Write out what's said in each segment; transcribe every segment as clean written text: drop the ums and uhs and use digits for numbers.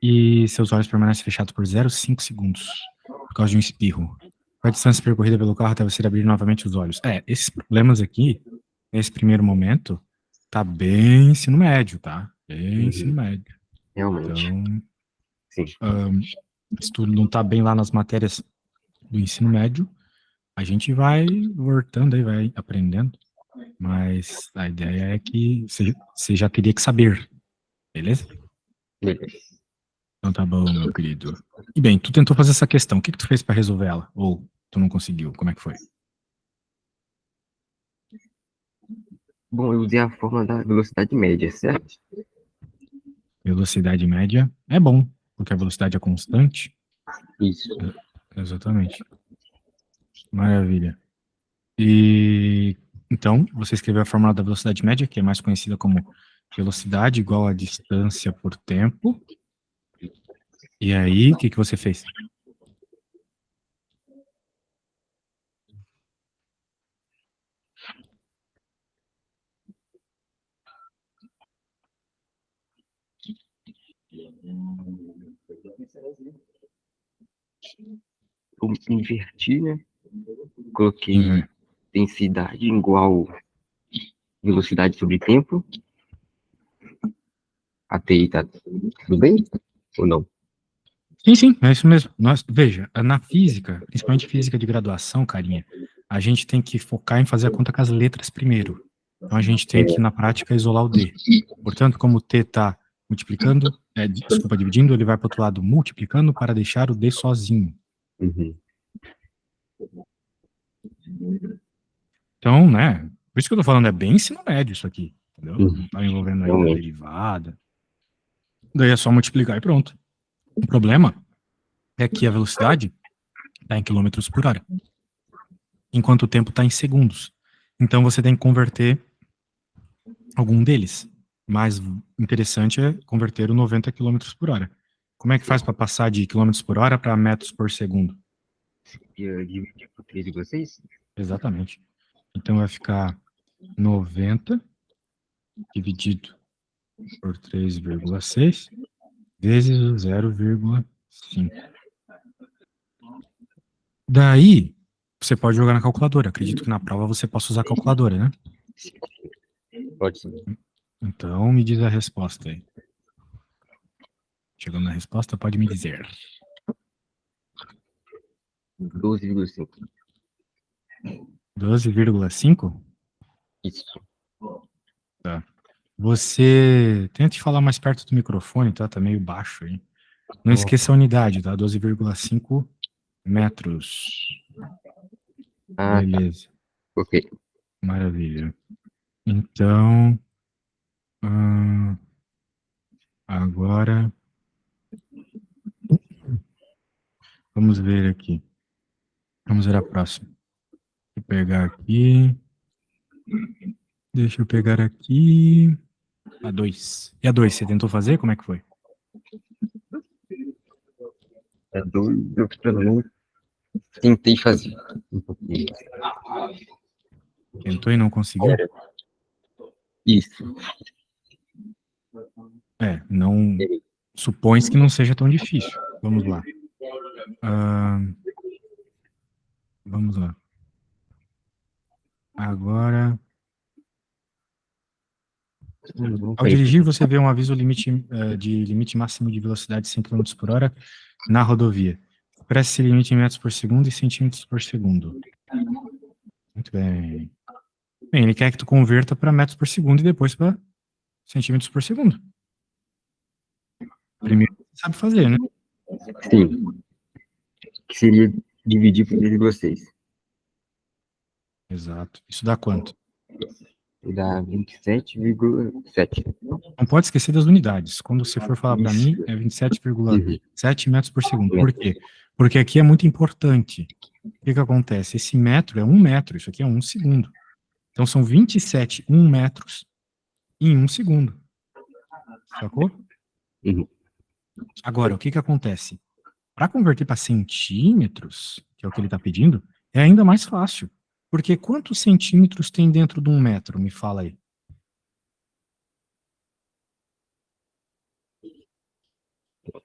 e seus olhos permanecem fechados por 0,5 segundos, por causa de um espirro. Qual a distância percorrida pelo carro até você abrir novamente os olhos? Esses problemas aqui, nesse primeiro momento, tá bem ensino médio, tá? Bem ensino médio. Realmente. Então, Sim. se tu não tá bem lá nas matérias do ensino médio, a gente vai voltando aí, vai aprendendo. Mas a ideia é que você já teria que saber, beleza? Beleza. Então tá bom, meu querido. E bem, tu tentou fazer essa questão. O que tu fez pra resolver ela? Ou tu não conseguiu? Como é que foi? Bom, eu usei a fórmula da velocidade média, certo? Velocidade média é bom, porque a velocidade é constante. Isso. Exatamente. Maravilha. E então, você escreveu a fórmula da velocidade média, que é mais conhecida como velocidade igual a distância por tempo. E aí, o que você fez? Eu inverti, né? Coloquei densidade igual velocidade sobre tempo. Até aí tá tudo bem? Ou não? Sim, é isso mesmo. Veja, na física, principalmente física de graduação, carinha, a gente tem que focar em fazer a conta com as letras primeiro. Então a gente tem que, na prática, isolar o D. Portanto, como o T está multiplicando, dividindo, ele vai para o outro lado multiplicando para deixar o D sozinho. Uhum. Então, né, por isso que eu tô falando, é bem ensino médio isso aqui, entendeu? Uhum. Não tá envolvendo ainda a Realmente. derivada. Daí é só multiplicar e pronto. O problema é que a velocidade está em quilômetros por hora, enquanto o tempo está em segundos. Então você tem que converter algum deles. Mais interessante é converter o 90 km por hora. Como é que faz para passar de quilômetros por hora para metros por segundo? Dividir por 3,6? Exatamente. Então vai ficar 90 dividido por 3,6 vezes o 0,5. Daí, você pode jogar na calculadora. Acredito que na prova você possa usar a calculadora, né? Pode ser. Então, me diz a resposta aí. Chegando na resposta, pode me dizer. 12,5. 12,5? Isso. Tá. Você tente falar mais perto do microfone, tá? Tá meio baixo aí. Não esqueça a unidade, tá? 12,5 metros. Ah, tá. Beleza. Ok. Maravilha. Então, agora, vamos ver aqui. Vamos ver a próxima. Deixa eu pegar aqui. Deixa eu pegar aqui. A 2. E a 2, você tentou fazer? Como é que foi? É doido. Eu não tentei fazer. Um pouquinho. Tentou e não conseguiu? Isso. Não. Supõe-se que não seja tão difícil. Vamos lá. Vamos lá. Agora. Ao dirigir, você vê um aviso de limite máximo de velocidade de 100 km por hora na rodovia. Expresse esse limite em metros por segundo e centímetros por segundo. Muito bem. Bem, ele quer que tu converta para metros por segundo e depois para centímetros por segundo. Primeiro, você sabe fazer, né? Sim. Que seria dividir por 3,6. Exato. Isso dá quanto? Dá 27,7. Não pode esquecer das unidades. Quando você for falar para Isso. mim, é 27,7 metros por segundo. Por quê? Porque aqui é muito importante. O que acontece? Esse metro é 1 metro, isso aqui é 1 segundo. Então são 27 1 metros em 1 segundo. Sacou? Uhum. Agora, o que acontece? Para converter para centímetros, que é o que ele está pedindo, é ainda mais fácil. Porque quantos centímetros tem dentro de 1 metro? Me fala aí.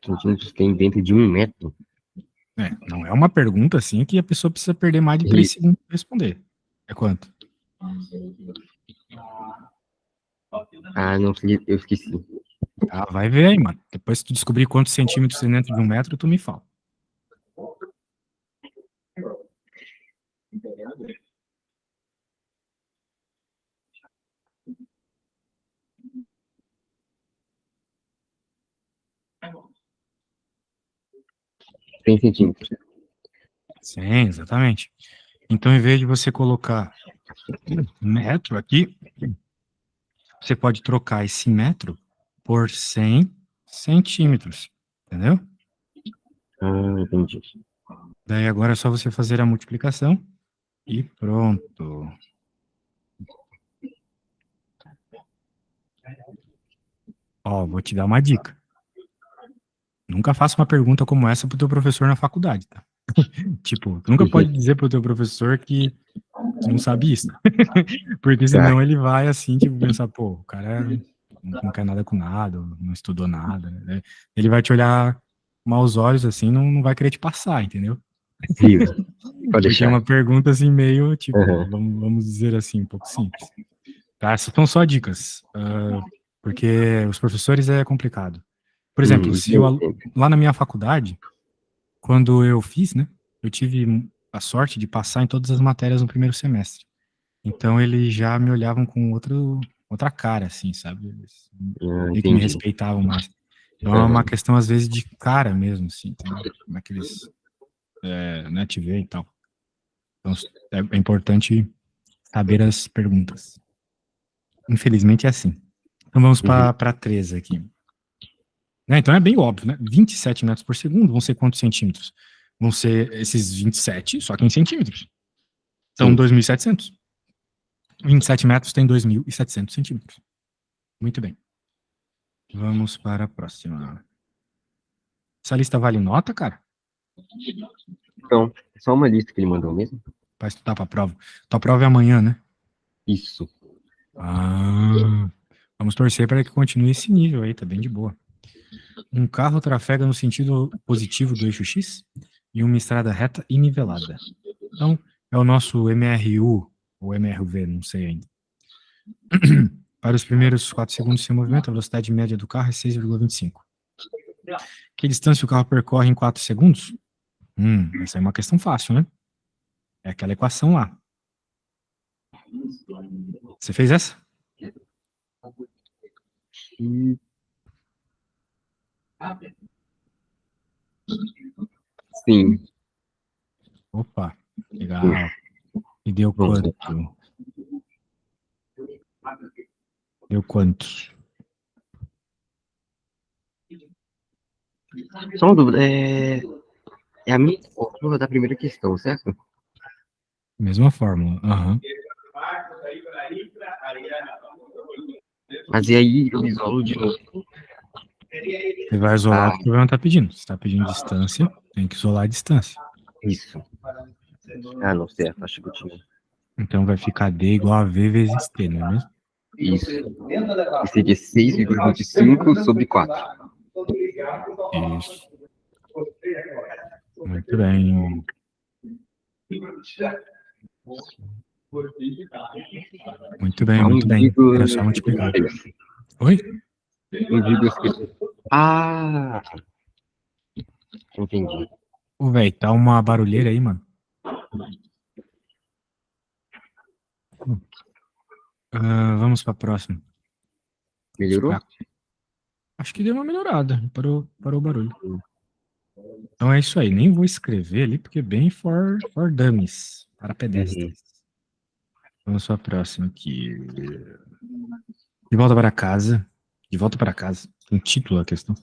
Centímetros tem dentro de 1 metro. Não é uma pergunta assim que a pessoa precisa perder mais de 3 segundos para responder. É quanto? Ah, não sei, eu esqueci. Ah, vai ver aí, mano. Depois que tu descobrir quantos centímetros tem dentro de 1 metro, tu me fala. Tem centímetros. Sim, exatamente. Então, em vez de você colocar metro aqui, você pode trocar esse metro por 100 centímetros, entendeu? Ah, entendi. Daí agora é só você fazer a multiplicação e pronto. Ó, vou te dar uma dica. Nunca faça uma pergunta como essa pro teu professor na faculdade, tá? Tipo, tu nunca pode dizer pro teu professor que tu não sabe isso. Porque senão ele vai assim, tipo, pensar, pô, o cara não quer nada com nada, não estudou nada, né? Ele vai te olhar maus olhos assim, não vai querer te passar, entendeu? Vivo. Pode Porque é deixar. uma pergunta assim, meio, tipo, Uhum. vamos dizer assim, um pouco simples. Tá? Essas são só dicas. Porque os professores é complicado. Por exemplo, se eu, lá na minha faculdade, quando eu fiz, né, eu tive a sorte de passar em todas as matérias no primeiro semestre. Então eles já me olhavam com outra cara, assim, sabe? Eles meio que me Entendi. respeitavam mais. Então é uma questão, às vezes, de cara mesmo, assim, entendeu? Como é que eles né, te veem e tal. Então é importante saber as perguntas. Infelizmente é assim. Então vamos para 13 aqui. Então é bem óbvio, né? 27 metros por segundo vão ser quantos centímetros? Vão ser esses 27, só que em centímetros. Então, 2.700. 27 metros tem 2.700 centímetros. Muito bem. Vamos para a próxima. Essa lista vale nota, cara? Então, só uma lista que ele mandou mesmo? Para estudar para a prova. Tua prova é amanhã, né? Isso. Vamos torcer para que continue esse nível aí, tá bem de boa. Um carro trafega no sentido positivo do eixo X e uma estrada reta e nivelada. Então, é o nosso MRU ou MRV, não sei ainda. Para os primeiros 4 segundos sem movimento, a velocidade média do carro é 6,25. Que distância o carro percorre em 4 segundos? Essa é uma questão fácil, né? É aquela equação lá. Você fez essa? Sim. Opa, legal. E deu quanto? Deu quanto? Só uma dúvida. É a mesma fórmula da primeira questão, certo? Mesma fórmula. Aham. Mas e aí eu isolo de novo? Você vai isolar o que o problema está pedindo. Você está pedindo distância, tem que isolar a distância. Isso. Ah, não, certo. Acho que eu tinha. Então vai ficar D igual a V vezes T, não é mesmo? Isso. E seria 6,25 sobre 4. Isso. Muito bem. Muito bem, muito bem. Era só multiplicar. Oi? 1,5. Ah! Entendi. Ô, velho, tá uma barulheira aí, mano. Vamos pra próxima. Melhorou? Acho que deu uma melhorada. Parou o barulho. Então é isso aí. Nem vou escrever ali, porque é bem for dummies. Para pedestres. Vamos pra próxima aqui. De volta para casa. De volta para casa. Tem título a questão.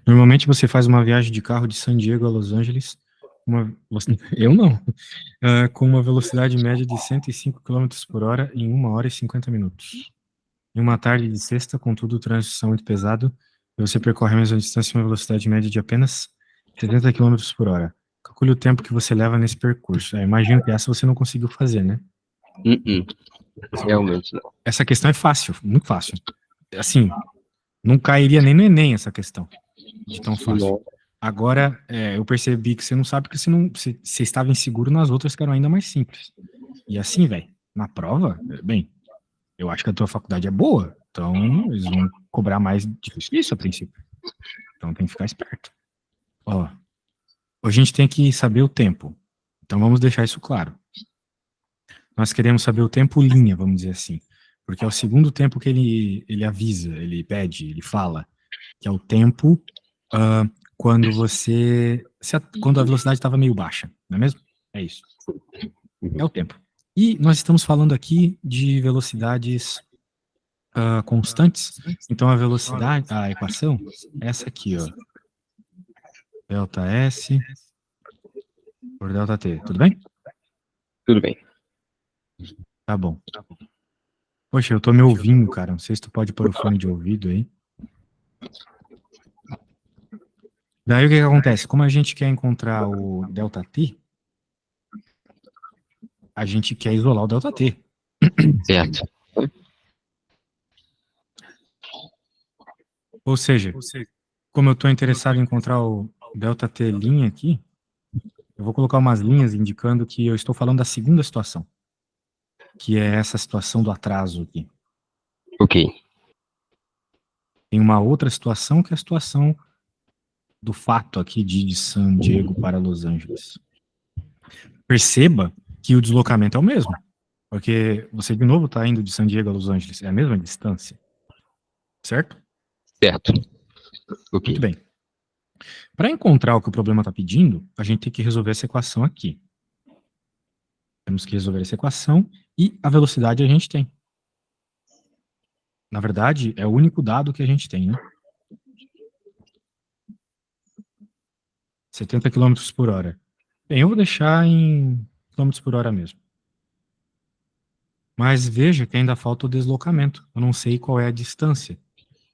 Normalmente você faz uma viagem de carro de San Diego a Los Angeles. Eu não. Com uma velocidade média de 105 km por hora em 1 hora e 50 minutos. Em uma tarde de sexta, contudo, o trânsito está muito pesado e você percorre a mesma distância em uma velocidade média de apenas 70 km por hora. Calcule o tempo que você leva nesse percurso. Imagino que essa você não conseguiu fazer, né? Realmente não. Essa questão é fácil, muito fácil. Assim, não cairia nem no Enem essa questão. de tão fácil. Agora, eu percebi que você não sabe porque você estava inseguro nas outras que eram ainda mais simples. E assim, velho, na prova, bem, eu acho que a tua faculdade é boa, então eles vão cobrar mais difícil que isso a princípio. Então tem que ficar esperto. Ó, a gente tem que saber o tempo. Então vamos deixar isso claro. Nós queremos saber o tempo linha, vamos dizer assim. Porque é o segundo tempo que ele avisa, ele pede, ele fala, que é o tempo quando quando a velocidade estava meio baixa, não é mesmo? É isso. É o tempo. E nós estamos falando aqui de velocidades constantes. Então a velocidade, a equação, é essa aqui, ó. Delta S por delta T. Tudo bem? Tudo bem. Tá bom. Poxa, eu tô me ouvindo, cara. Não sei se tu pode pôr o fone de ouvido aí. Daí o que acontece? Como a gente quer encontrar o delta T, a gente quer isolar o delta T. Certo. Ou seja, como eu estou interessado em encontrar o delta T linha aqui, eu vou colocar umas linhas indicando que eu estou falando da segunda situação, que é essa situação do atraso aqui. Ok. Tem uma outra situação que é a situação do fato aqui de San Diego para Los Angeles. Perceba que o deslocamento é o mesmo, porque você de novo está indo de San Diego a Los Angeles, é a mesma distância, certo? Certo. Ok. Muito bem. Para encontrar o que o problema está pedindo, a gente tem que resolver essa equação aqui. Temos que resolver essa equação e a velocidade a gente tem. Na verdade, é o único dado que a gente tem, né? 70 km por hora. Bem, eu vou deixar em km por hora mesmo. Mas veja que ainda falta o deslocamento. Eu não sei qual é a distância.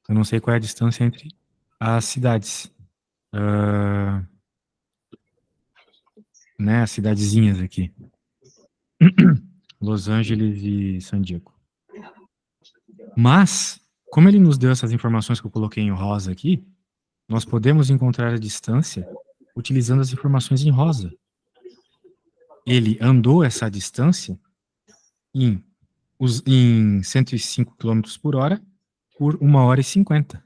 Eu não sei qual é a distância entre as cidades. Né, as cidadezinhas aqui. Los Angeles e San Diego. Mas, como ele nos deu essas informações que eu coloquei em rosa aqui, nós podemos encontrar a distância utilizando as informações em rosa. Ele andou essa distância em 105 km por hora por 1h50.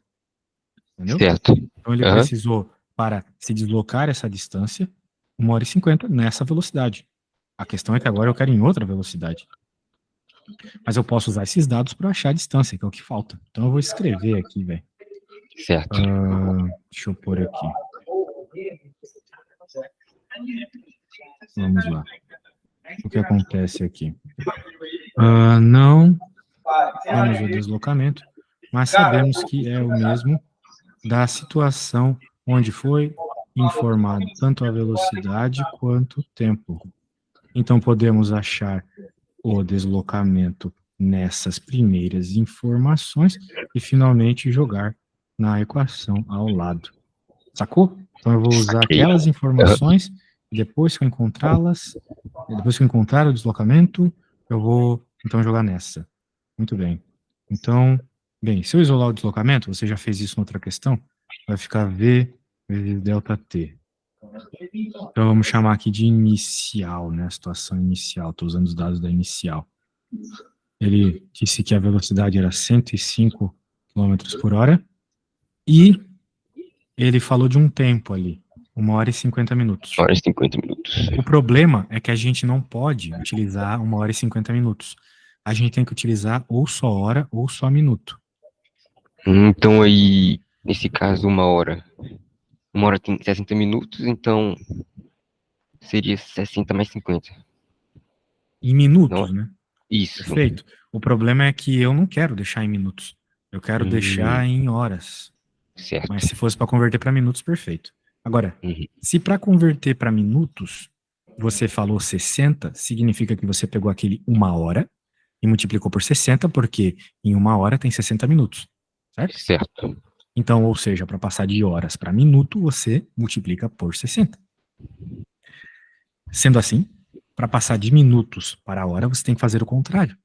Entendeu? Certo. Então ele precisou, para se deslocar essa distância, 1h50 nessa velocidade. A questão é que agora eu quero em outra velocidade. Mas eu posso usar esses dados para achar a distância, que é o que falta. Então eu vou escrever aqui, velho. Certo. Deixa eu pôr aqui. Vamos lá. O que acontece aqui? Não temos o deslocamento, mas sabemos que é o mesmo da situação onde foi informado tanto a velocidade quanto o tempo. Então podemos achar o deslocamento nessas primeiras informações e finalmente jogar na equação ao lado. Sacou? Então eu vou usar aquelas informações e depois que eu encontrá-las, depois que eu encontrar o deslocamento, eu vou então jogar nessa. Muito bem. Então, bem, se eu isolar o deslocamento, você já fez isso em outra questão, vai ficar V vezes delta T. Então vamos chamar aqui de inicial, né? A situação inicial. Estou usando os dados da inicial. Ele disse que a velocidade era 105 km por hora e ele falou de um tempo ali, 1h50 minutos. 1h50 minutos. O problema é que a gente não pode utilizar 1h50 minutos. A gente tem que utilizar ou só hora ou só minuto. Então aí, nesse caso, 1 hora. 1 hora tem 60 minutos, então seria 60 mais 50. Em minutos, Não? né? Isso. Perfeito. O problema é que eu não quero deixar em minutos. Eu quero deixar em horas. Certo. Mas se fosse para converter para minutos, perfeito. Agora, se para converter para minutos, você falou 60, significa que você pegou aquele 1 hora e multiplicou por 60, porque em 1 hora tem 60 minutos. Certo? Certo. Então, ou seja, para passar de horas para minuto, você multiplica por 60. Sendo assim, para passar de minutos para hora, você tem que fazer o contrário.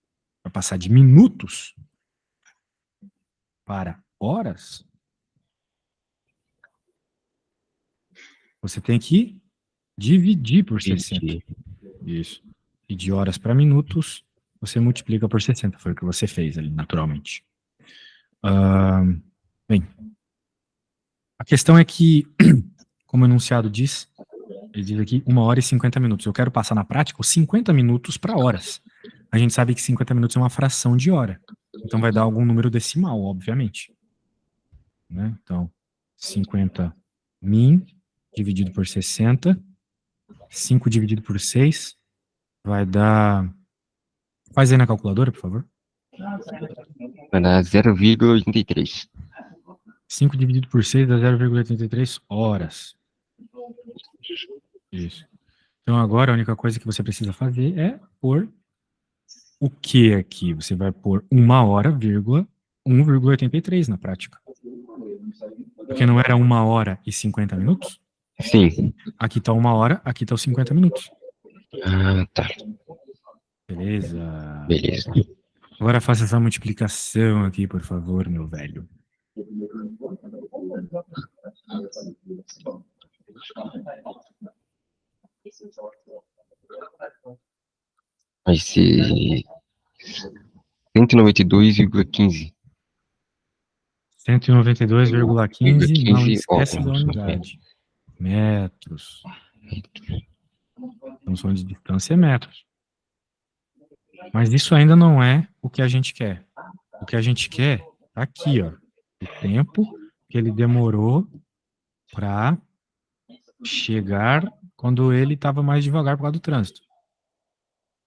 Para passar de minutos para horas, você tem que dividir por 60. Dividir. Isso. E de horas para minutos, você multiplica por 60. Foi o que você fez ali, naturalmente. Bem, a questão é que, como o enunciado diz, ele diz aqui 1 hora e 50 minutos. Eu quero passar na prática os 50 minutos para horas. A gente sabe que 50 minutos é uma fração de hora. Então vai dar algum número decimal, obviamente. Né? Então, 50 min dividido por 60. 5 dividido por 6 vai dar... Faz aí na calculadora, por favor. Vai dar 0,83. 5 dividido por 6 dá 0,83 horas. Isso. Então agora a única coisa que você precisa fazer é pôr o que aqui? Você vai pôr 1 hora, 1,83 na prática. Porque não era 1 hora e 50 minutos? Sim. Aqui tá 1 hora, aqui tá os 50 minutos. Ah, tá. Beleza. Beleza. Agora faça essa multiplicação aqui, por favor, meu velho. Vai ser 192,15. 192,15, não 15 esquece da horas. unidade. Metros. Estamos falando de distância, metros. Mas isso ainda não é o que a gente quer. O que a gente quer tá aqui, ó. O tempo que ele demorou para chegar quando ele estava mais devagar por causa do trânsito.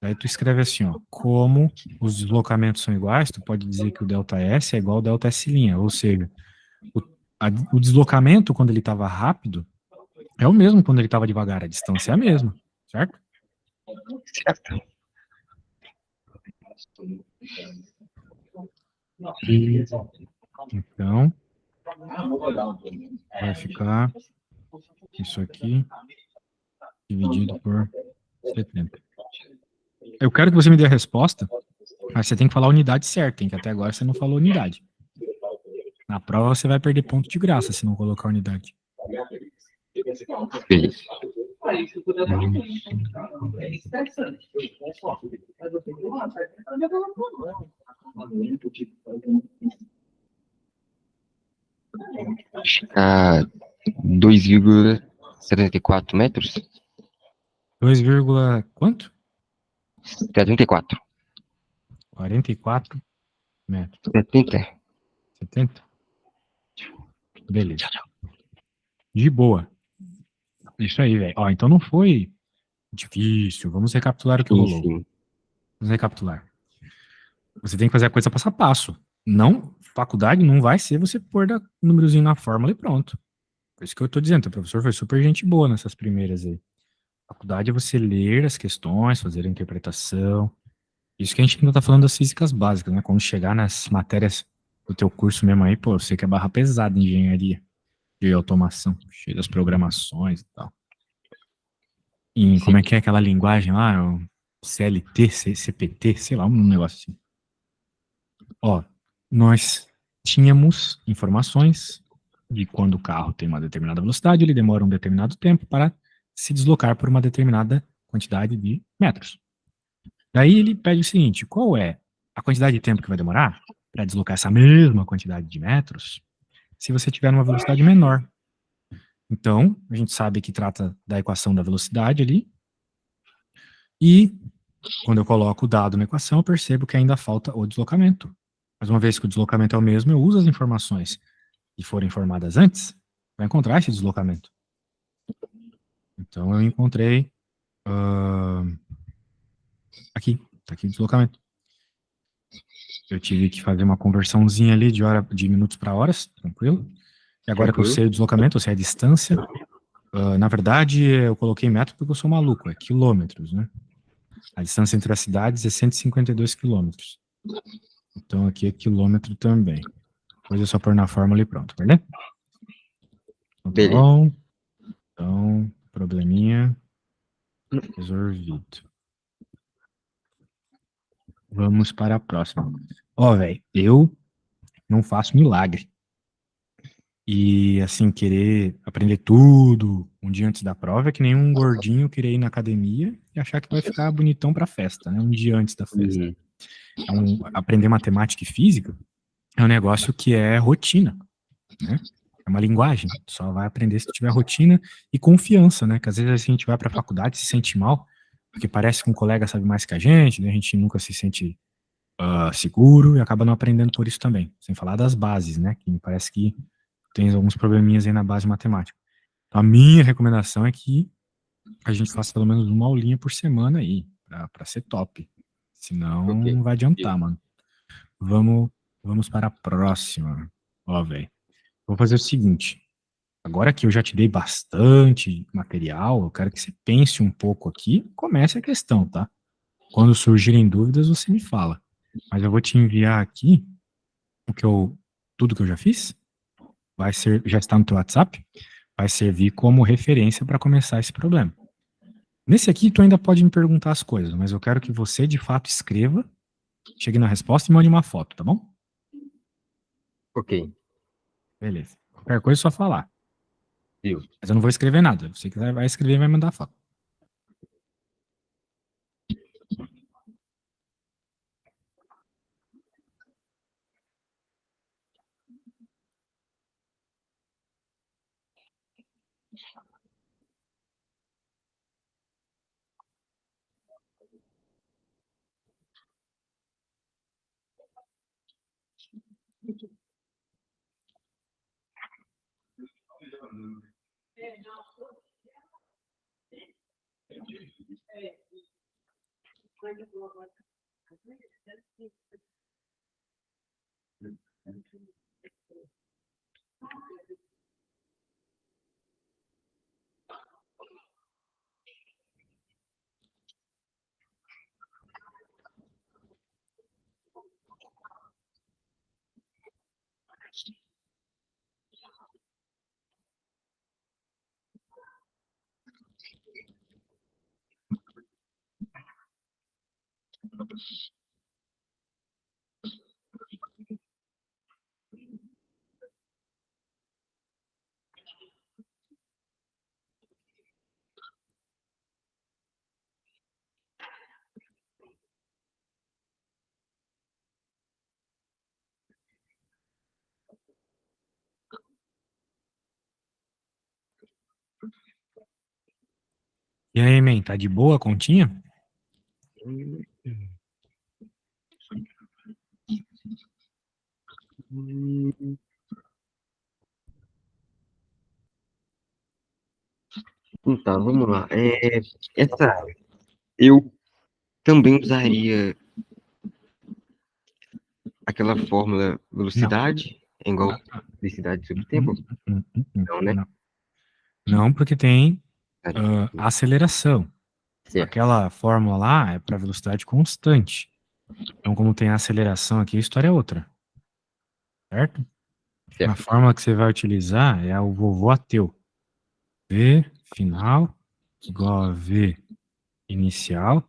Aí tu escreve assim, ó, como os deslocamentos são iguais, tu pode dizer que o ΔS é igual ao ΔS', ou seja, o deslocamento quando ele estava rápido é o mesmo quando ele estava devagar, a distância é a mesma, certo? Certo. Então, vai ficar isso aqui dividido por 70. Eu quero que você me dê a resposta, mas você tem que falar a unidade certa, hein, que até agora você não falou unidade. Na prova você vai perder ponto de graça se não colocar unidade. Beleza. Ficar 2,74 metros? 2, quanto? 74. 44 metros. 70. 70? Beleza. De boa. Isso aí, velho. Ó, então não foi difícil. Vamos recapitular o que rolou. Sim. Vamos recapitular. Você tem que fazer a coisa passo a passo. Não, faculdade não vai ser você pôr o númerozinho na fórmula e pronto. Por isso que eu tô dizendo, o professor foi super gente boa nessas primeiras aí. Faculdade é você ler as questões, fazer a interpretação. Isso que a gente ainda tá falando das físicas básicas, né? Quando chegar nas matérias do teu curso mesmo aí, pô, eu sei que é barra pesada em engenharia de automação, cheio das programações e tal. E como é que é aquela linguagem lá? O CLT, CPT, sei lá, um negócio assim. Ó, nós tínhamos informações de quando o carro tem uma determinada velocidade, ele demora um determinado tempo para se deslocar por uma determinada quantidade de metros. Daí ele pede o seguinte: qual é a quantidade de tempo que vai demorar para deslocar essa mesma quantidade de metros se você tiver uma velocidade menor? Então, a gente sabe que trata da equação da velocidade ali, e quando eu coloco o dado na equação, eu percebo que ainda falta o deslocamento. Mas uma vez que o deslocamento é o mesmo, eu uso as informações que foram informadas antes para encontrar esse deslocamento. Então eu encontrei aqui, tá aqui o deslocamento. Eu tive que fazer uma conversãozinha ali de minutos para horas, tranquilo. E agora que eu sei o deslocamento, eu sei a distância. Na verdade, eu coloquei metro porque eu sou maluco, é quilômetros, né? A distância entre as cidades é 152 quilômetros. Então aqui é quilômetro também. Depois é só pôr na fórmula e pronto, beleza? Então, tá bom. Então, probleminha resolvido. Vamos para a próxima. Ó, velho, eu não faço milagre. E, assim, querer aprender tudo um dia antes da prova é que nem um gordinho querer ir na academia e achar que vai ficar bonitão pra festa, né? Um dia antes da festa. Uhum. Então, aprender matemática e física é um negócio que é rotina, né? É uma linguagem. Tu só vai aprender se tu tiver rotina e confiança, né? Que às vezes assim, a gente vai pra faculdade e se sente mal, porque parece que um colega sabe mais que a gente, né? A gente nunca se sente seguro e acaba não aprendendo por isso também. Sem falar das bases, né? Que me parece que tem alguns probleminhas aí na base matemática. Então, a minha recomendação é que a gente faça pelo menos uma aulinha por semana aí, pra ser top. Senão, Ok. não vai adiantar, mano. Vamos, vamos para a próxima. Ó, velho. Vou fazer o seguinte. Agora que eu já te dei bastante material, eu quero que você pense um pouco aqui. Comece a questão, tá? Quando surgirem dúvidas, você me fala. Mas eu vou te enviar aqui tudo que eu já fiz. Já está no teu WhatsApp. Vai servir como referência para começar esse problema. Nesse aqui, tu ainda pode me perguntar as coisas, mas eu quero que você, de fato, escreva, chegue na resposta e mande uma foto, tá bom? Ok. Beleza. Qualquer coisa é só falar. Viu? Mas eu não vou escrever nada. Se você quiser, vai escrever e vai mandar foto. E aí, man, tá de boa a continha? Então, vamos lá. Eu também usaria aquela fórmula Não. velocidade, é igual Não, velocidade sobre tempo? não, Não, né? não. Não, porque tem Tá. aceleração. Certo, Aquela fórmula lá é para velocidade constante. Então, como tem aceleração aqui, a história é outra, certo? A certo. fórmula que você vai utilizar é o vovô ateu. V final igual a V inicial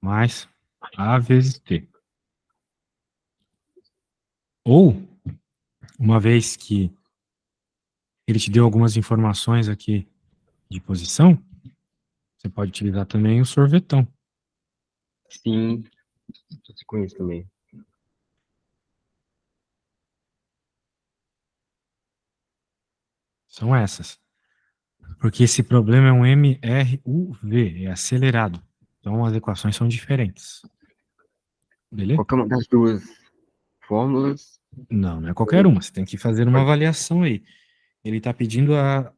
mais A vezes T. Ou, uma vez que ele te deu algumas informações aqui de posição, você pode utilizar também o sorvetão. Sim, eu conheço também. São essas. Porque esse problema é um MRUV, é acelerado. Então as equações são diferentes. Beleza? Qualquer uma das duas fórmulas Não, não é qualquer uma. Você tem que fazer uma pode. avaliação aí. Ele está pedindo a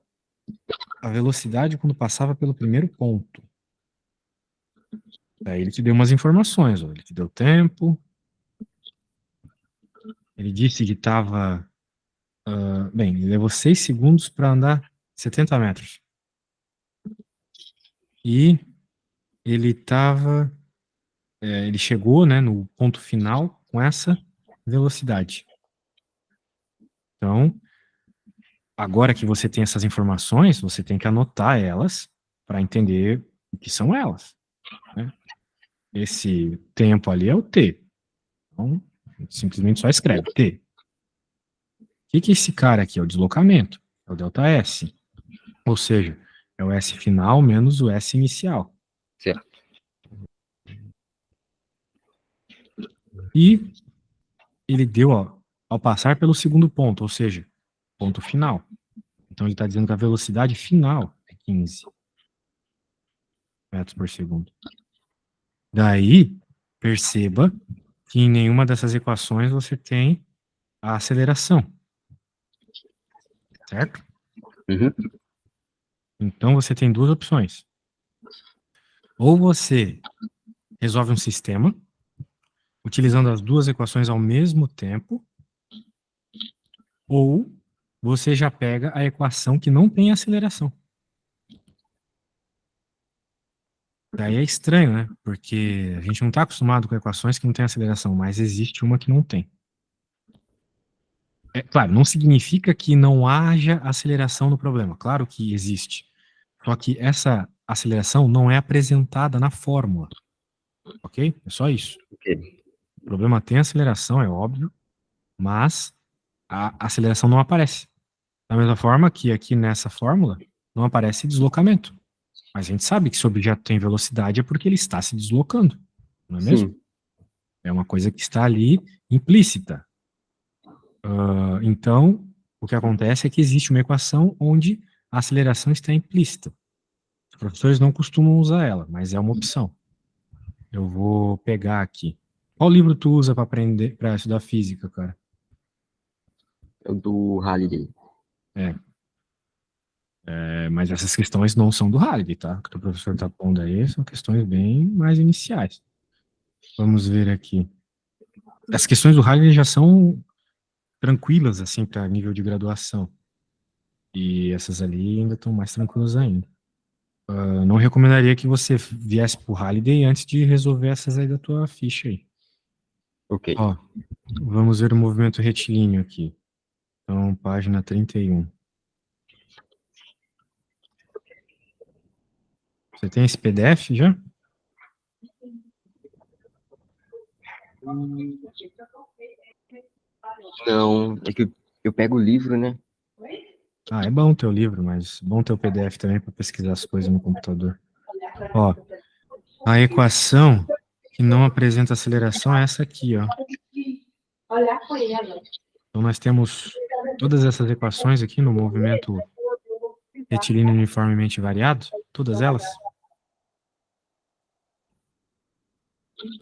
velocidade quando passava pelo primeiro ponto. Aí ele te deu umas informações. Ó. Ele te deu tempo. Ele disse que estava. Bem, ele levou 6 segundos para andar 70 metros. E ele estava. Ele chegou, né, no ponto final com essa velocidade. Então, agora que você tem essas informações, você tem que anotar elas para entender o que são elas. Né? Esse tempo ali é o T. Então, simplesmente só escreve T. que é esse cara aqui? É o deslocamento, é o ΔS. Ou seja, é o S final menos o S inicial. Certo. E ele deu, ó, ao passar pelo segundo ponto, ou seja, ponto final. Então ele está dizendo que a velocidade final é 15 metros por segundo. Daí, perceba que em nenhuma dessas equações você tem a aceleração. Certo? Uhum. Então você tem duas opções. Ou você resolve um sistema utilizando as duas equações ao mesmo tempo, ou você já pega a equação que não tem aceleração. Daí é estranho, né? Porque a gente não está acostumado com equações que não têm aceleração, mas existe uma que não tem. É claro, não significa que não haja aceleração no problema. Claro que existe. Só que essa aceleração não é apresentada na fórmula. Ok? É só isso. Ok. O problema tem aceleração, é óbvio, mas a aceleração não aparece. Da mesma forma que aqui nessa fórmula não aparece deslocamento. Mas a gente sabe que se o objeto tem velocidade é porque ele está se deslocando, não é mesmo? Sim. É uma coisa que está ali implícita. Então, o que acontece é que existe uma equação onde a aceleração está implícita. Os professores não costumam usar ela, mas é uma opção. Eu vou pegar aqui. Qual livro tu usa para aprender, para estudar física, cara? É o do Halliday. Mas essas questões não são do Halliday, tá? O que o professor está pondo aí são questões bem mais iniciais. Vamos ver aqui. As questões do Halliday já são tranquilas, assim, para nível de graduação. E essas ali ainda estão mais tranquilas ainda. Não recomendaria que você viesse pro Halliday antes de resolver essas aí da tua ficha aí. Ok. Ó, vamos ver o movimento retilíneo aqui. Então, página 31. Você tem esse PDF já? Não, é que eu pego o livro, né? Ah, é bom ter o livro, mas bom ter o PDF também para pesquisar as coisas no computador. Ó, a equação que não apresenta aceleração é essa aqui, ó. Então nós temos todas essas equações aqui no movimento retilíneo uniformemente variado, todas elas.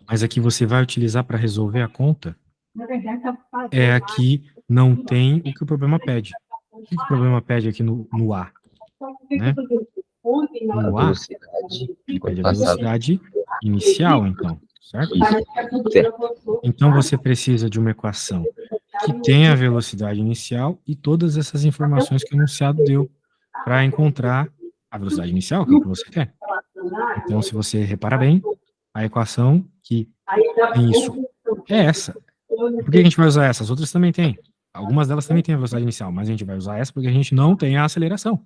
Mas a que você vai utilizar para resolver a conta é a que não tem o que o problema pede. O que o problema pede aqui no A, né? A No A, velocidade ele quando pede a passar. velocidade inicial, então, certo? Isso. Certo. Então você precisa de uma equação que tenha a velocidade inicial e todas essas informações que o enunciado deu para encontrar a velocidade inicial, que é o que você quer. Então, se você reparar bem, a equação que tem isso é essa. E por que a gente vai usar essa? As outras também têm. Algumas delas também têm a velocidade inicial, mas a gente vai usar essa porque a gente não tem a aceleração.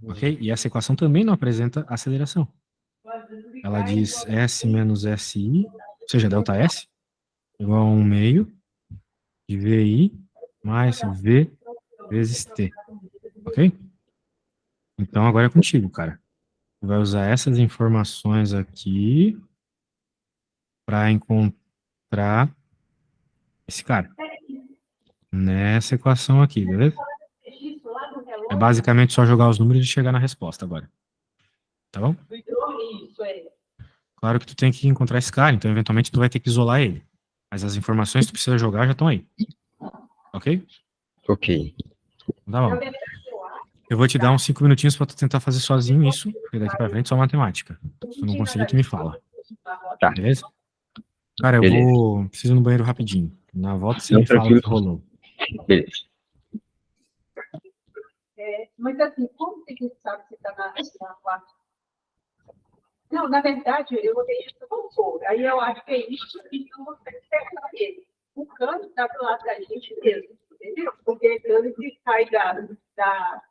Ok? E essa equação também não apresenta aceleração. Ela diz S menos SI, ou seja, delta S, igual a 1 meio de VI mais V vezes T. Ok? Então agora é contigo, cara. Tu vai usar essas informações aqui para encontrar esse cara. Nessa equação aqui, beleza? É basicamente só jogar os números e chegar na resposta agora. Tá bom? Claro que tu tem que encontrar esse cara, então eventualmente tu vai ter que isolar ele. Mas as informações que tu precisa jogar já estão aí. Ok? Ok. Tá bom. Eu vou te dar uns 5 minutinhos pra tu tentar fazer sozinho isso, porque daqui pra frente é só matemática. Se tu não conseguir, tu me fala. Tá. Beleza? Cara, eu Beleza. vou. Preciso ir no banheiro rapidinho. Na volta você Não, me fala o tranquilo. que rolou. Beleza. Mas assim, como que a gente sabe se está na quarta? Não, na verdade, eu vou ter isso com fogo. Aí eu acho que é isso que não vou pegar ele. O cano está do lado da gente mesmo, entendeu? Porque é cano que sai da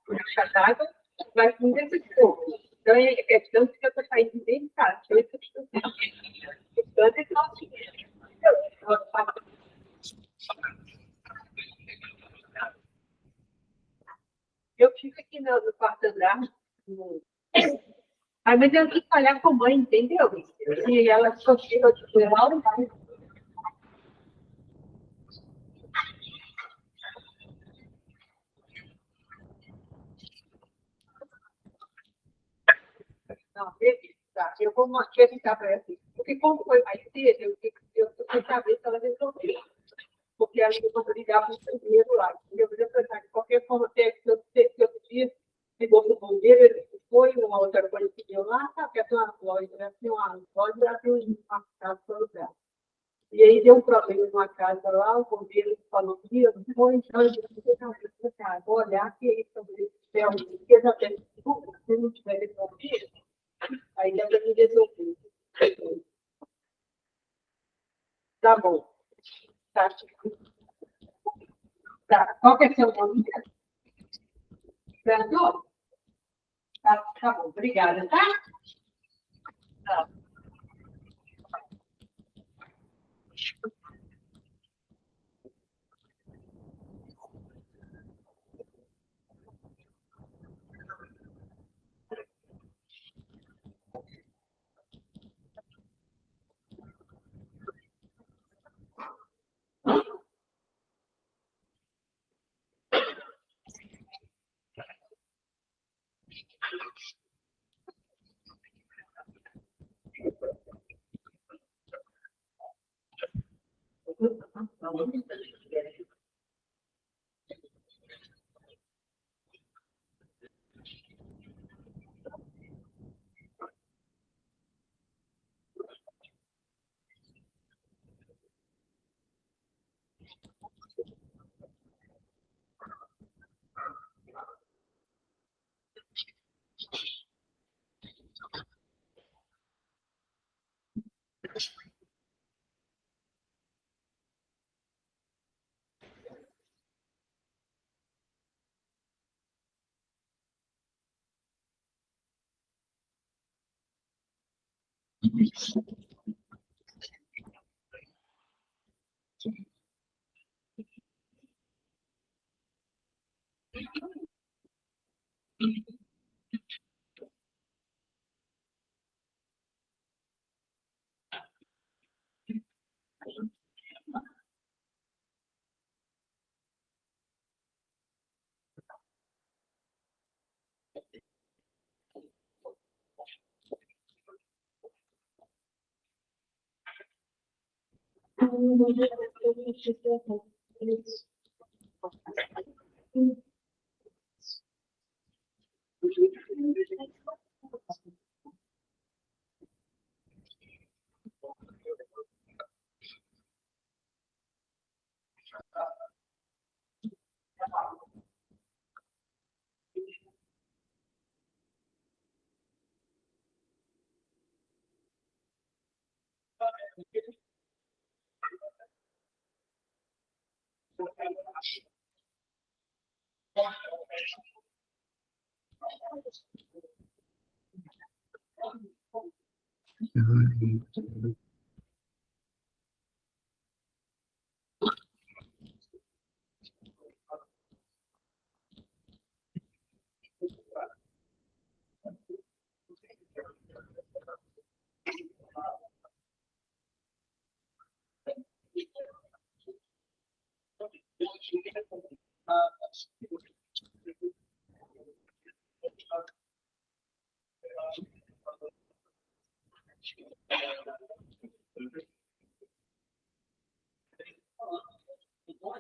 caixa d'água, vai com desse fogo. Então, é questão de que eu estou saindo bem de casa. Então, isso que eu estou sendo. O cano é nosso. aqui no quarto andar. Aí, mas eu quis falhar com a mãe, entendeu? E ela conseguiu de Laura, mas... Não, beleza, tá. Eu vou perguntar para ela assim, porque como foi mais cedo, eu fui saber se ela resolveu. Porque ela não ligar para o bombeiro lá. Eu vou pensar, de qualquer forma, até que eu outro dia, ligou para o bombeiro, ele foi, uma outra coisa que deu lá, sabe, que é uma loja, né? Tem uma loja, abriu uma casa para lugar. E aí deu um problema numa casa lá, o bombeiro falou que eu não foi, então eu disse, vou olhar que é isso, porque já tem tudo, se não tiver resolvido, aí dá para me resolver. Tá bom. Tá. Tá. Qual que é seu nome? Certo? Tá bom. Obrigada, tá? Tá.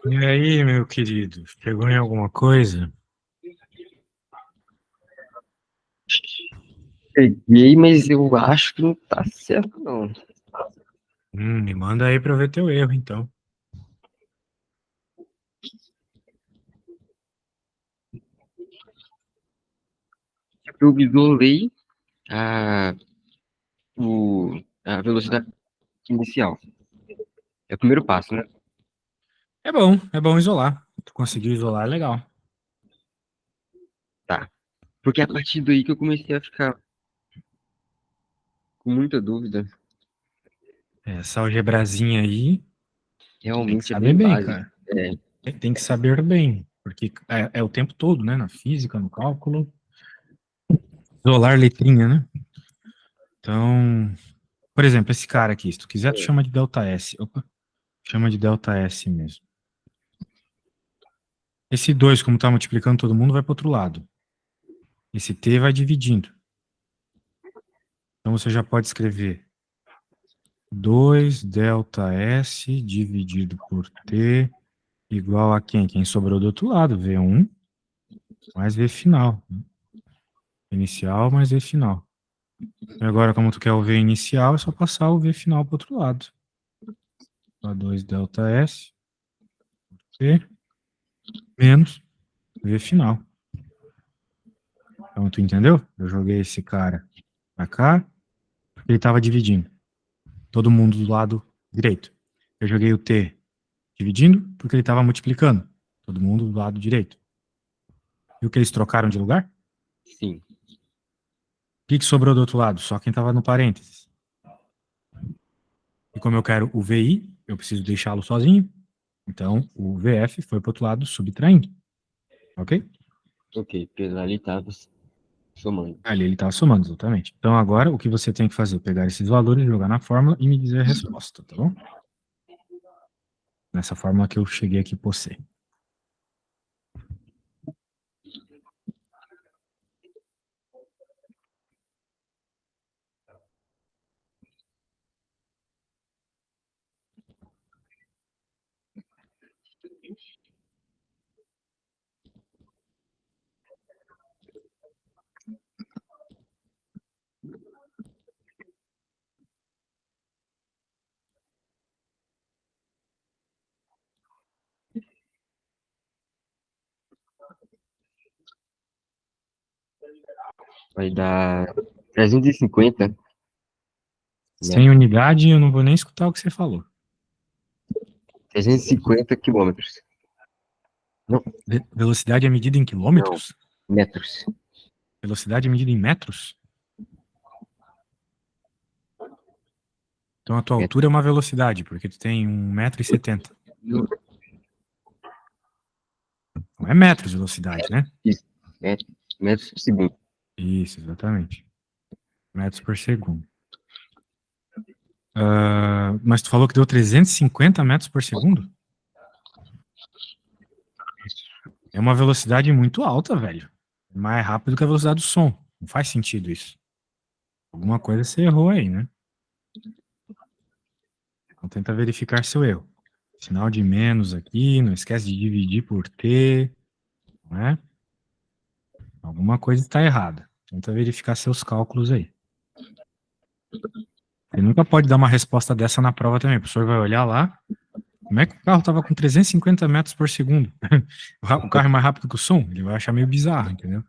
E aí, meu querido, chegou em alguma coisa? Peguei, mas eu acho que não tá certo, não. Me manda aí pra eu ver teu erro, então. Eu isolei a, a velocidade inicial. É o primeiro passo, né? É bom isolar. Tu conseguiu isolar, é legal. Tá. Porque é a partir daí que eu comecei a ficar com muita dúvida. Essa algebrazinha aí, tem que Realmente é saber bem bem, básico. cara. É, Tem que saber bem. Porque é o tempo todo, né? Na física, no cálculo. Isolar letrinha, né? Então, por exemplo, esse cara aqui, se tu quiser, tu chama de ΔS. Opa, chama de ΔS mesmo. Esse 2, como tá multiplicando todo mundo, vai para o outro lado. Esse T vai dividindo. Então, você já pode escrever 2 ΔS dividido por T igual a quem? Quem sobrou do outro lado, V1 mais V final. Inicial mais V final. E agora, como tu quer o V inicial, é só passar o V final para o outro lado. 2 ΔS T menos V final. Então, tu entendeu? Eu joguei esse cara pra cá, porque ele estava dividindo. Todo mundo do lado direito. Eu joguei o T dividindo, porque ele estava multiplicando. Todo mundo do lado direito. Viu que eles trocaram de lugar? Sim. O que sobrou do outro lado? Só quem estava no parênteses. E como eu quero o VI, eu preciso deixá-lo sozinho. Então, o VF foi para o outro lado subtraindo. Ok? Ok, porque ali estava somando. Ali ele estava somando, exatamente. Então, agora, o que você tem que fazer? É pegar esses valores, jogar na fórmula e me dizer a resposta, tá bom? Nessa fórmula que eu cheguei aqui por você. Vai dar 350 Sem metros. unidade, eu não vou nem escutar o que você falou. 350 quilômetros. Não, Velocidade é medida em quilômetros? metros. Velocidade é medida em metros? Então a tua altura é uma velocidade, porque tu tem 1,70 m. Não é metros de velocidade, né? Isso. Metros por segundo. Isso, exatamente. Metros por segundo. Mas tu falou que deu 350 metros por segundo? É uma velocidade muito alta, velho. Mais rápido que a velocidade do som. Não faz sentido isso. Alguma coisa você errou aí, né? Então tenta verificar seu erro. Sinal de menos aqui, não esquece de dividir por T, não é? Alguma coisa está errada. Tenta verificar seus cálculos aí. Você nunca pode dar uma resposta dessa na prova também. O professor vai olhar lá. Como é que o carro estava com 350 metros por segundo? O carro é mais rápido que o som? Ele vai achar meio bizarro, entendeu?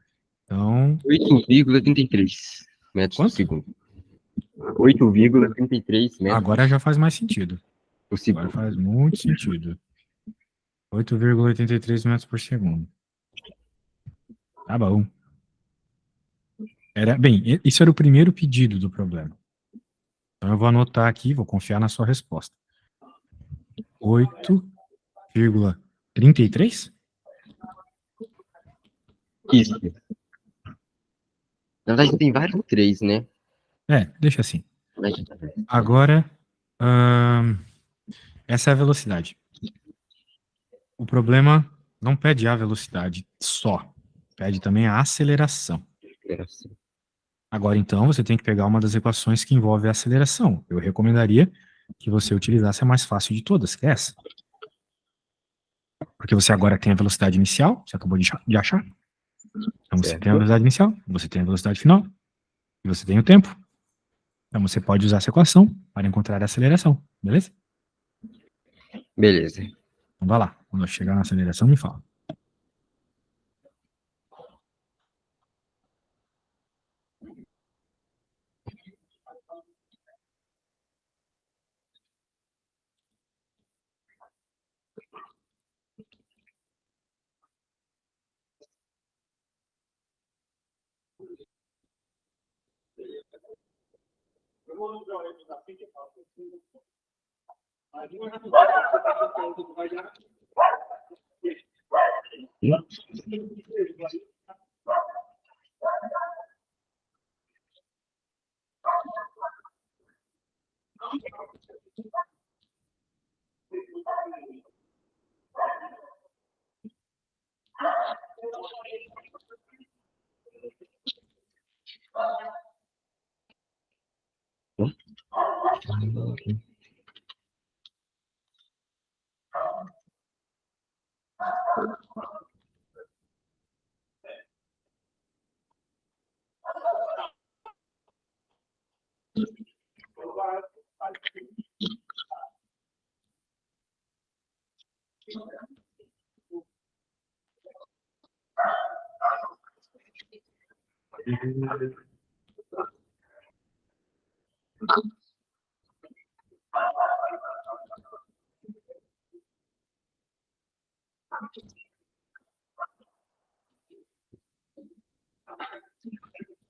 Então. 8,33 metros por Quanto? segundo. 8,33 metros Agora já faz mais sentido. por Agora segundo. faz muito sentido. 8,83 metros por segundo. Tá bom. Bem, isso era o primeiro pedido do problema. Então eu vou anotar aqui, vou confiar na sua resposta. 8,33? Isso. Na verdade, tem vários 3, né? Deixa assim. Mas, Agora, essa é a velocidade. O problema não pede a velocidade só, pede também a aceleração. Agora, então, você tem que pegar uma das equações que envolve a aceleração. Eu recomendaria que você utilizasse a mais fácil de todas, que é essa. Porque você agora tem a velocidade inicial, você acabou de achar. Então, você tem a velocidade inicial, você tem a velocidade final, e você tem o tempo. Então, você pode usar essa equação para encontrar a aceleração, beleza? beleza. Então, vai lá. Quando eu chegar na aceleração, me fala.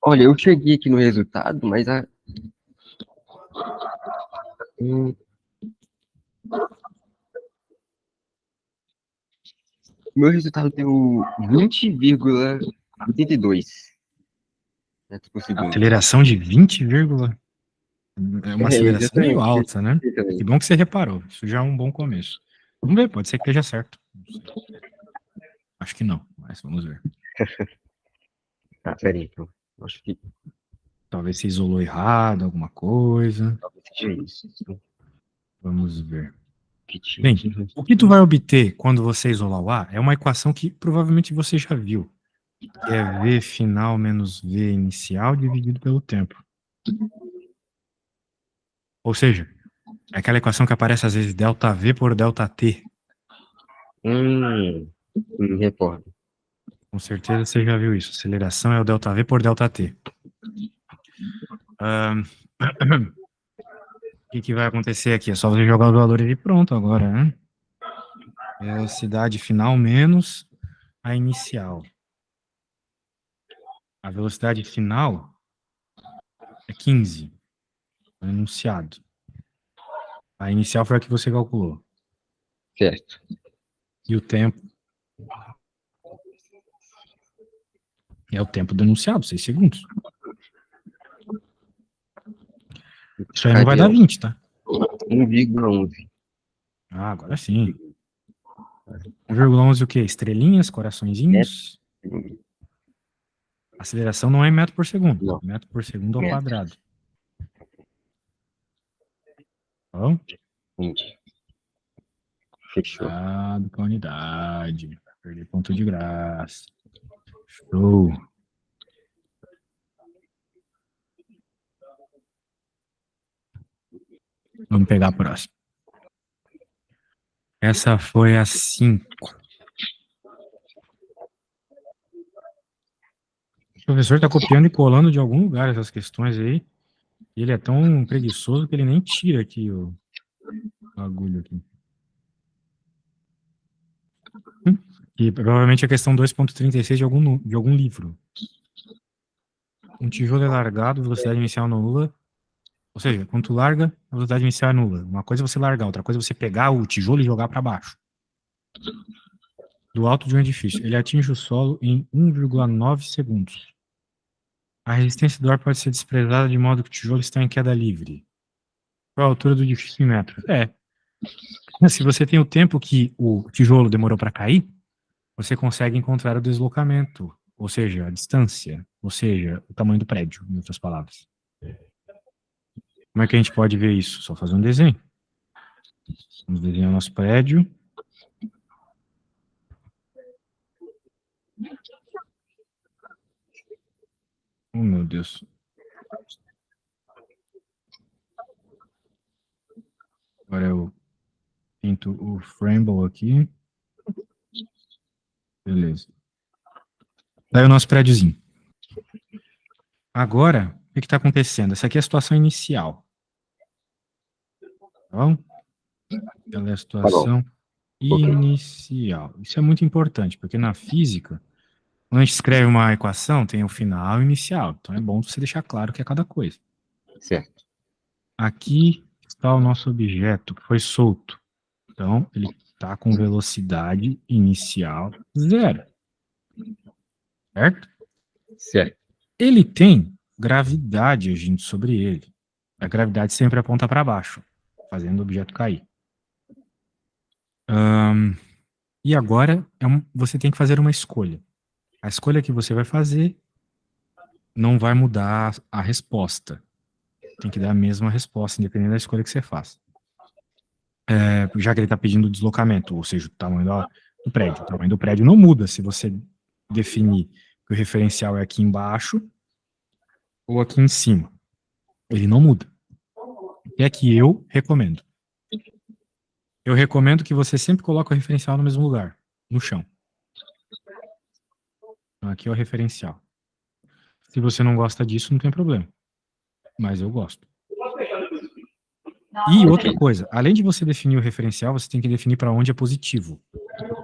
Olha, eu cheguei aqui no resultado, mas hum, o meu resultado deu 20,82 metros por segundo. Aceleração de 20, é uma aceleração meio Exatamente. alta, né? Que bom que você reparou. Isso já é um bom começo. Vamos ver, pode ser que esteja certo. Não sei. Acho que não, mas vamos ver. Ah, peraí, então. Acho que Talvez você isolou errado, alguma coisa. talvez seja isso. Vamos ver. Que tinha Bem, aqui. o que tu vai obter quando você isolar o A é uma equação que provavelmente você já viu. Que é V final menos V inicial dividido pelo tempo. Ou seja, é aquela equação que aparece às vezes ΔV por ΔT. Me recordo. Com certeza você já viu isso. Aceleração é o ΔV por ΔT. O que vai acontecer aqui? É só você jogar os valores e pronto agora, né? Velocidade final menos a inicial. A velocidade final é 15. O enunciado. A inicial foi a que você calculou. Certo. E o tempo é o tempo do enunciado, 6 segundos. Isso aí não vai dar 20, tá? 1,11. Ah, agora sim. 1,11 o quê? Estrelinhas, coraçõezinhos? Aceleração não é em metro por segundo. Não. Metro por segundo ao Metro. quadrado. Tá bom? 20. Fechou. Cuidado com a unidade. Vai perder ponto de graça. Show. Vamos pegar a próxima. Essa foi a 5. O professor está copiando e colando de algum lugar essas questões aí. E ele é tão preguiçoso que ele nem tira aqui o bagulho aqui. E provavelmente a questão 2.36 de algum livro. Um tijolo é largado, velocidade inicial nula. Ou seja, quando tu larga, a velocidade inicial é nula. Uma coisa é você largar, outra coisa é você pegar o tijolo e jogar para baixo. Do alto de um edifício. Ele atinge o solo em 1,9 segundos. A resistência do ar pode ser desprezada de modo que o tijolo está em queda livre. Qual a altura do edifício em metros? Se você tem o tempo que o tijolo demorou para cair, você consegue encontrar o deslocamento, ou seja, a distância, ou seja, o tamanho do prédio, em outras palavras. Como é que a gente pode ver isso? Só fazer um desenho. Vamos desenhar nosso prédio. Oh, meu Deus. Agora eu pinto o Framble aqui. Beleza. Daí o nosso prédiozinho. Agora, o que está acontecendo? Essa aqui é a situação inicial. Tá bom? Ela é a situação inicial. Isso é muito importante, porque na física, quando a gente escreve uma equação, tem o final e o inicial. Então é bom você deixar claro o que é cada coisa. Certo. Aqui está o nosso objeto, que foi solto. Então, ele está com velocidade inicial 0. Certo? Certo. Ele tem gravidade agindo sobre ele. A gravidade sempre aponta para baixo, fazendo o objeto cair. E agora você tem que fazer uma escolha. A escolha que você vai fazer não vai mudar a resposta. Tem que dar a mesma resposta, independente da escolha que você faz. Já que ele está pedindo deslocamento, ou seja, o tamanho do prédio. O tamanho do prédio não muda se você definir que o referencial é aqui embaixo ou aqui em cima. Ele não muda. É que eu recomendo. Eu recomendo que você sempre coloque o referencial no mesmo lugar, no chão. Então, aqui é o referencial. Se você não gosta disso, não tem problema. Mas eu gosto. E outra coisa, além de você definir o referencial, você tem que definir para onde é positivo.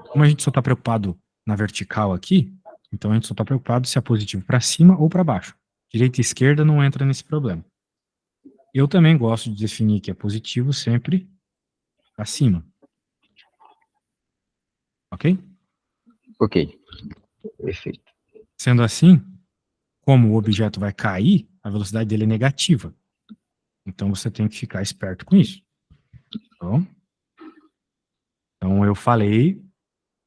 Como a gente só está preocupado na vertical aqui, então a gente só está preocupado se é positivo para cima ou para baixo. Direita e esquerda não entra nesse problema. Eu também gosto de definir que é positivo sempre para cima. Ok? Ok. Perfeito. Sendo assim, como o objeto vai cair, a velocidade dele é negativa. Então você tem que ficar esperto com isso. Então eu falei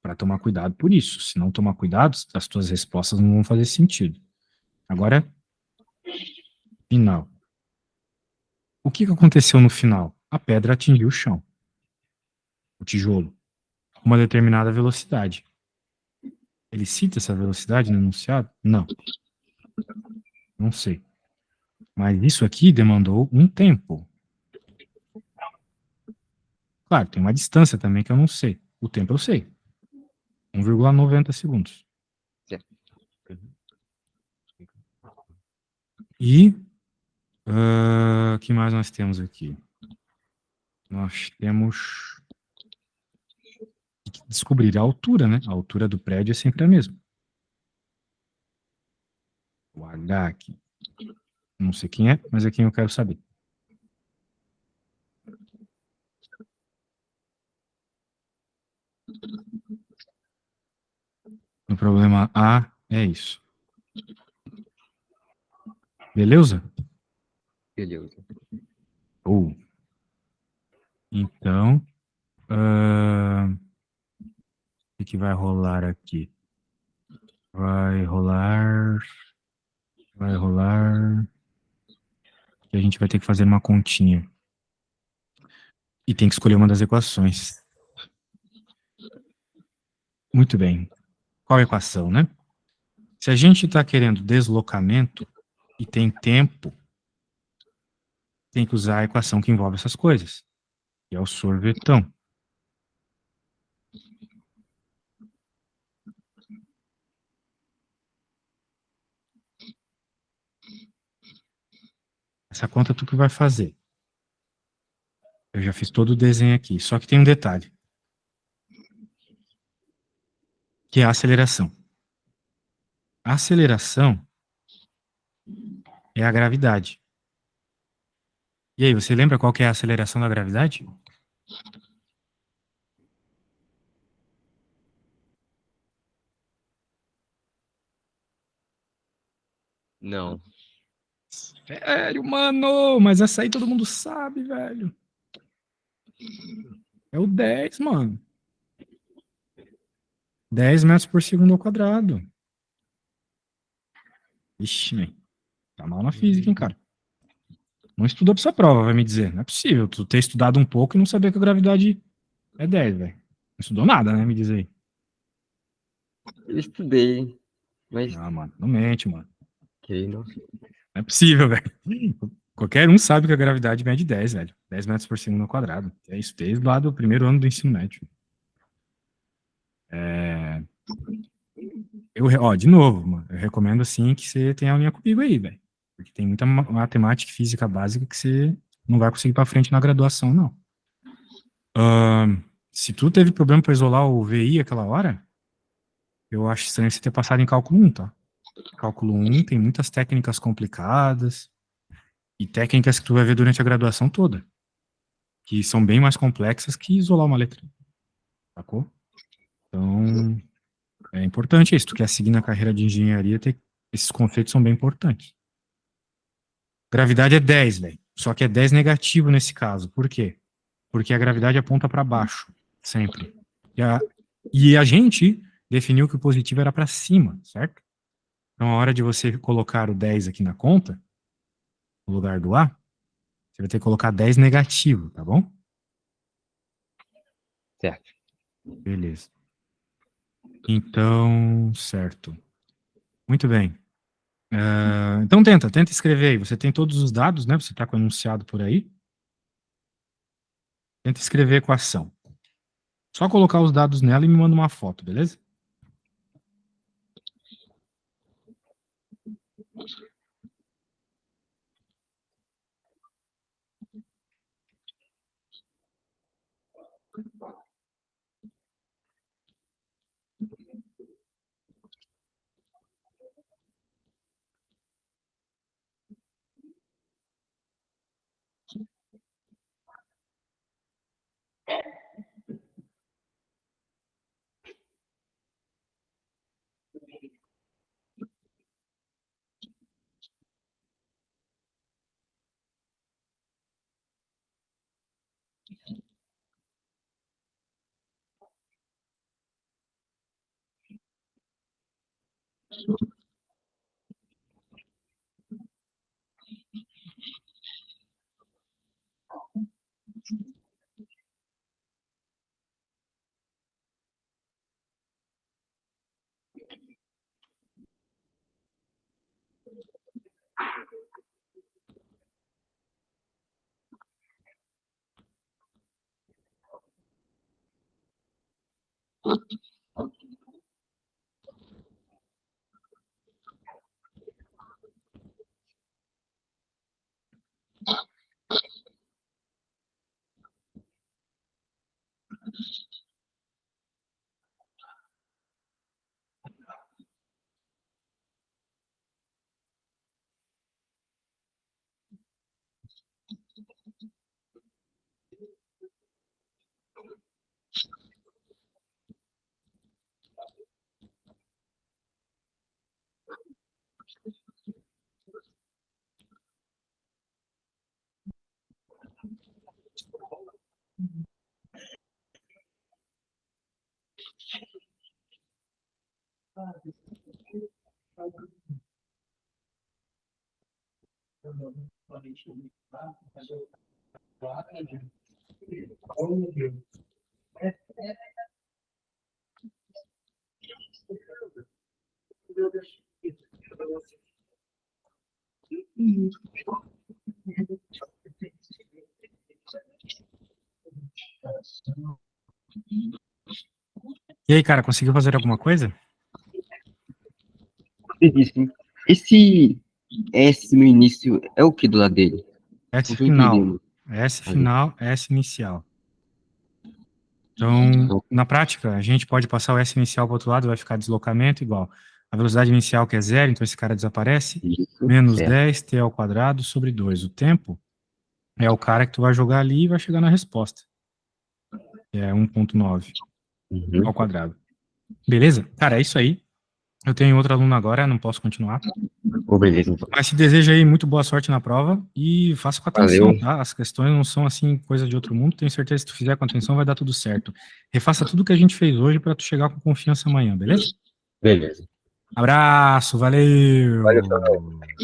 para tomar cuidado por isso. Se não tomar cuidado, as tuas respostas não vão fazer sentido. Agora, final. O que aconteceu no final? A pedra atingiu o chão. O tijolo. Com uma determinada velocidade. Ele cita essa velocidade no enunciado? Não. Não sei. Mas isso aqui demandou um tempo. Claro, tem uma distância também que eu não sei. O tempo eu sei. 1,90 segundos. Certo. E o que mais nós temos aqui? Nós temos que descobrir a altura, né? A altura do prédio é sempre a mesma. O H aqui. Não sei quem é, mas é quem eu quero saber. O problema A é isso. Beleza? Beleza. Então, o que vai rolar aqui? Vai rolar. E a gente vai ter que fazer uma continha. E tem que escolher uma das equações. Muito bem. Qual a equação, né? Se a gente está querendo deslocamento e tem tempo, tem que usar a equação que envolve essas coisas, que é o sorvetão. Essa conta tu que vai fazer. Eu já fiz todo o desenho aqui, só que tem um detalhe. Que é a aceleração. A aceleração é a gravidade. E aí, você lembra qual que é a aceleração da gravidade? Não. Sério, mano! Mas essa aí todo mundo sabe, velho. É o 10, mano. 10 metros por segundo ao quadrado. Ixi, man. Tá mal na física, hein, cara. Não estudou pra sua prova, vai me dizer. Não é possível tu ter estudado um pouco e não saber que a gravidade é 10, velho. Não estudou nada, né? Me diz aí. Eu estudei, mas Ah, mano, não mente, mano. não. Não é possível, velho. Qualquer um sabe que a gravidade mede 10, velho. 10 metros por segundo ao quadrado. É isso desde lá do primeiro ano do ensino médio. De novo, mano, eu recomendo, assim, que você tenha aulinha comigo aí, velho. Porque tem muita matemática e física básica que você não vai conseguir ir pra frente na graduação, não. Se tu teve problema pra isolar o VI aquela hora, eu acho estranho você ter passado em cálculo 1, tá? Cálculo 1 tem muitas técnicas complicadas e técnicas que tu vai ver durante a graduação toda, que são bem mais complexas que isolar uma letra. sacou? Então, é importante isso. Tu quer seguir na carreira de engenharia, esses conceitos são bem importantes. Gravidade é 10, velho. Só que é 10 negativo nesse caso. Por quê? Porque a gravidade aponta para baixo, sempre. E a gente definiu que o positivo era para cima, certo? Então, a hora de você colocar o 10 aqui na conta, no lugar do A, você vai ter que colocar 10 negativo, tá bom? Certo. Beleza. Então, certo. Muito bem. Então, tenta escrever aí. Você tem todos os dados, né? Você está com o enunciado por aí. Tenta escrever a equação. Só colocar os dados nela e me manda uma foto, beleza? E aí, cara, conseguiu fazer alguma coisa? Você disse, esse S no início é o que do lado dele? S Não tô final. entendendo. S final, S inicial. Então, na prática, a gente pode passar o S inicial para o outro lado, vai ficar deslocamento igual. A velocidade inicial que é 0, então esse cara desaparece. Isso, Menos certo. 10, T ao quadrado sobre 2. O tempo é o cara que tu vai jogar ali e vai chegar na resposta. Que é 1.9 ao quadrado. Beleza? Cara, é isso aí. Eu tenho outro aluno agora, não posso continuar. Beleza, então. Mas te desejo aí muito boa sorte na prova e faça com atenção, Valeu. tá? As questões não são assim coisa de outro mundo. Tenho certeza que se tu fizer com atenção vai dar tudo certo. Refaça tudo que a gente fez hoje para tu chegar com confiança amanhã, beleza? Beleza. Abraço, valeu! Valeu,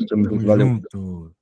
Tamo valeu. junto.